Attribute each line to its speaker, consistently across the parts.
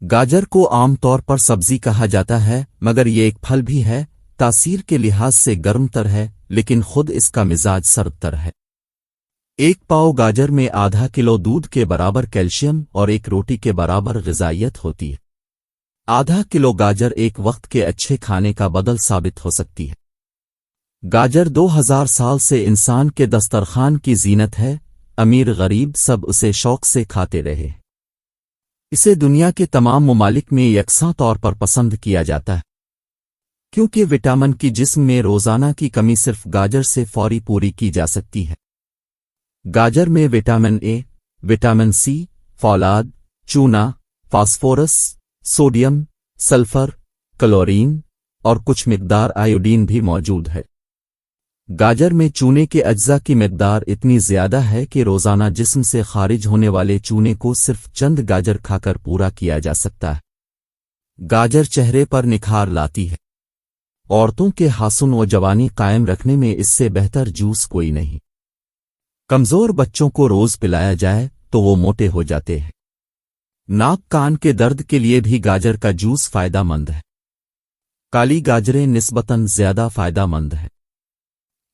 Speaker 1: گاجر کو عام طور پر سبزی کہا جاتا ہے، مگر یہ ایک پھل بھی ہے۔ تاثیر کے لحاظ سے گرم تر ہے، لیکن خود اس کا مزاج سرد تر ہے۔ ایک پاؤ گاجر میں آدھا کلو دودھ کے برابر کیلشیم اور ایک روٹی کے برابر غذائیت ہوتی ہے۔ آدھا کلو گاجر ایک وقت کے اچھے کھانے کا بدل ثابت ہو سکتی ہے۔ گاجر 2000 سال سے انسان کے دسترخوان کی زینت ہے، امیر غریب سب اسے شوق سے کھاتے رہے۔ اسے دنیا کے تمام ممالک میں یکساں طور پر پسند کیا جاتا ہے، کیونکہ وٹامن کی جسم میں روزانہ کی کمی صرف گاجر سے فوری پوری کی جا سکتی ہے۔ گاجر میں وٹامن اے، وٹامن سی، فولاد، چونا، فاسفورس، سوڈیم، سلفر، کلورین اور کچھ مقدار آیوڈین بھی موجود ہے۔ گاجر میں چونے کے اجزاء کی مقدار اتنی زیادہ ہے کہ روزانہ جسم سے خارج ہونے والے چونے کو صرف چند گاجر کھا کر پورا کیا جا سکتا ہے۔ گاجر چہرے پر نکھار لاتی ہے۔ عورتوں کے حسن و جوانی قائم رکھنے میں اس سے بہتر جوس کوئی نہیں۔ کمزور بچوں کو روز پلایا جائے تو وہ موٹے ہو جاتے ہیں۔ ناک کان کے درد کے لیے بھی گاجر کا جوس فائدہ مند ہے۔ کالی گاجریں نسبتاً زیادہ فائدہ مند ہیں۔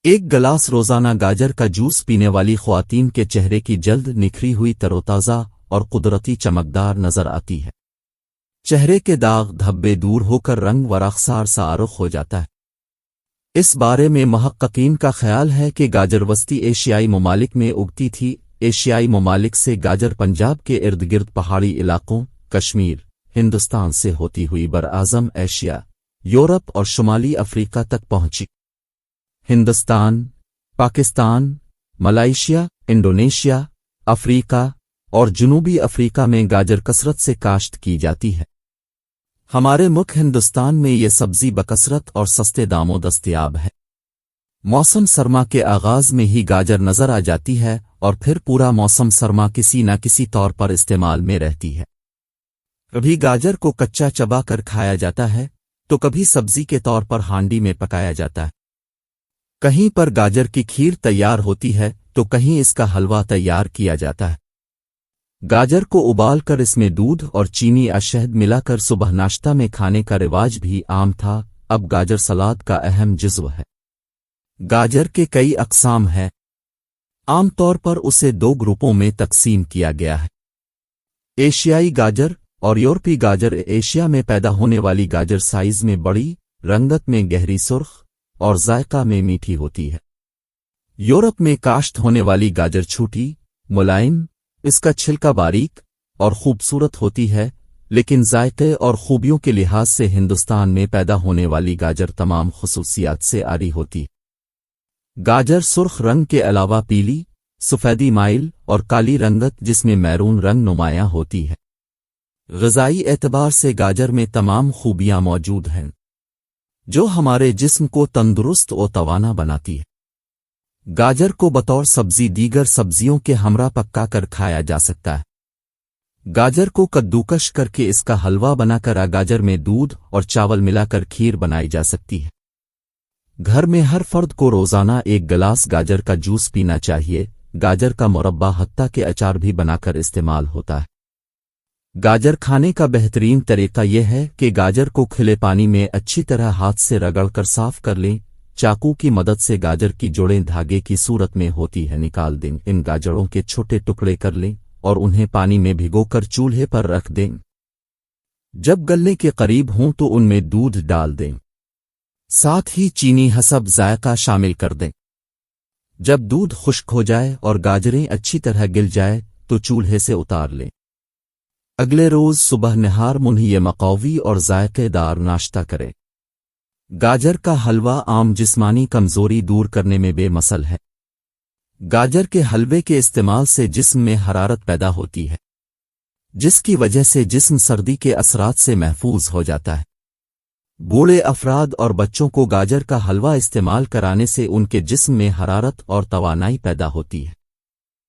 Speaker 1: ایک گلاس روزانہ گاجر کا جوس پینے والی خواتین کے چہرے کی جلد نکھری ہوئی تروتازہ اور قدرتی چمکدار نظر آتی ہے۔ چہرے کے داغ دھبے دور ہو کر رنگ و رخسار سا رخ ہو جاتا ہے۔ اس بارے میں محققین کا خیال ہے کہ گاجر وسطی ایشیائی ممالک میں اگتی تھی۔ ایشیائی ممالک سے گاجر پنجاب کے ارد گرد پہاڑی علاقوں، کشمیر، ہندوستان سے ہوتی ہوئی براعظم ایشیا، یورپ اور شمالی افریقہ تک پہنچی۔ ہندوستان، پاکستان، ملائیشیا، انڈونیشیا، افریقہ اور جنوبی افریقہ میں گاجر کثرت سے کاشت کی جاتی ہے۔ ہمارے ملک ہندوستان میں یہ سبزی بکثرت اور سستے داموں دستیاب ہے۔ موسم سرما کے آغاز میں ہی گاجر نظر آ جاتی ہے اور پھر پورا موسم سرما کسی نہ کسی طور پر استعمال میں رہتی ہے۔ کبھی گاجر کو کچا چبا کر کھایا جاتا ہے تو کبھی سبزی کے طور پر ہانڈی میں پکایا جاتا ہے۔ کہیں پر گاجر کی کھیر تیار ہوتی ہے تو کہیں اس کا حلوہ تیار کیا جاتا ہے۔ گاجر کو ابال کر اس میں دودھ اور چینی یا شہد ملا کر صبح ناشتہ میں کھانے کا رواج بھی عام تھا، اب گاجر سلاد کا اہم جزو ہے۔ گاجر کے کئی اقسام ہیں۔ عام طور پر اسے دو گروپوں میں تقسیم کیا گیا ہے: ایشیائی گاجر اور یورپی گاجر۔ ایشیا میں پیدا ہونے والی گاجر سائز میں بڑی، رنگت میں گہری سرخ اور ذائقہ میں میٹھی ہوتی ہے۔ یورپ میں کاشت ہونے والی گاجر چھوٹی، ملائم، اس کا چھلکا باریک اور خوبصورت ہوتی ہے، لیکن ذائقے اور خوبیوں کے لحاظ سے ہندوستان میں پیدا ہونے والی گاجر تمام خصوصیات سے عاری ہوتی ہے۔ گاجر سرخ رنگ کے علاوہ پیلی، سفیدی مائل اور کالی رنگت جس میں میرون رنگ نمایاں ہوتی ہے۔ غذائی اعتبار سے گاجر میں تمام خوبیاں موجود ہیں جو ہمارے جسم کو تندرست و توانا بناتی ہے۔ گاجر کو بطور سبزی دیگر سبزیوں کے ہمراہ پکا کر کھایا جا سکتا ہے۔ گاجر کو کدوکش کر کے اس کا حلوہ بنا کر گاجر میں دودھ اور چاول ملا کر کھیر بنائی جا سکتی ہے۔ گھر میں ہر فرد کو روزانہ ایک گلاس گاجر کا جوس پینا چاہیے۔ گاجر کا مربع حتیٰ کہ اچار بھی بنا کر استعمال ہوتا ہے۔ گاجر کھانے کا بہترین طریقہ یہ ہے کہ گاجر کو کھلے پانی میں اچھی طرح ہاتھ سے رگڑ کر صاف کر لیں۔ چاقو کی مدد سے گاجر کی جوڑیں دھاگے کی صورت میں ہوتی ہے نکال دیں۔ ان گاجروں کے چھوٹے ٹکڑے کر لیں اور انہیں پانی میں بھگو کر چولہے پر رکھ دیں۔ جب گلنے کے قریب ہوں تو ان میں دودھ ڈال دیں، ساتھ ہی چینی حسب ذائقہ شامل کر دیں۔ جب دودھ خشک ہو جائے اور گاجریں اچھی طرح گل جائے تو چولہے سے اتار لیں۔ اگلے روز صبح نہار منہی مقوی اور ذائقے دار ناشتہ کریں۔ گاجر کا حلوہ عام جسمانی کمزوری دور کرنے میں بے مثل ہے۔ گاجر کے حلوے کے استعمال سے جسم میں حرارت پیدا ہوتی ہے، جس کی وجہ سے جسم سردی کے اثرات سے محفوظ ہو جاتا ہے۔ بوڑھے افراد اور بچوں کو گاجر کا حلوہ استعمال کرانے سے ان کے جسم میں حرارت اور توانائی پیدا ہوتی ہے۔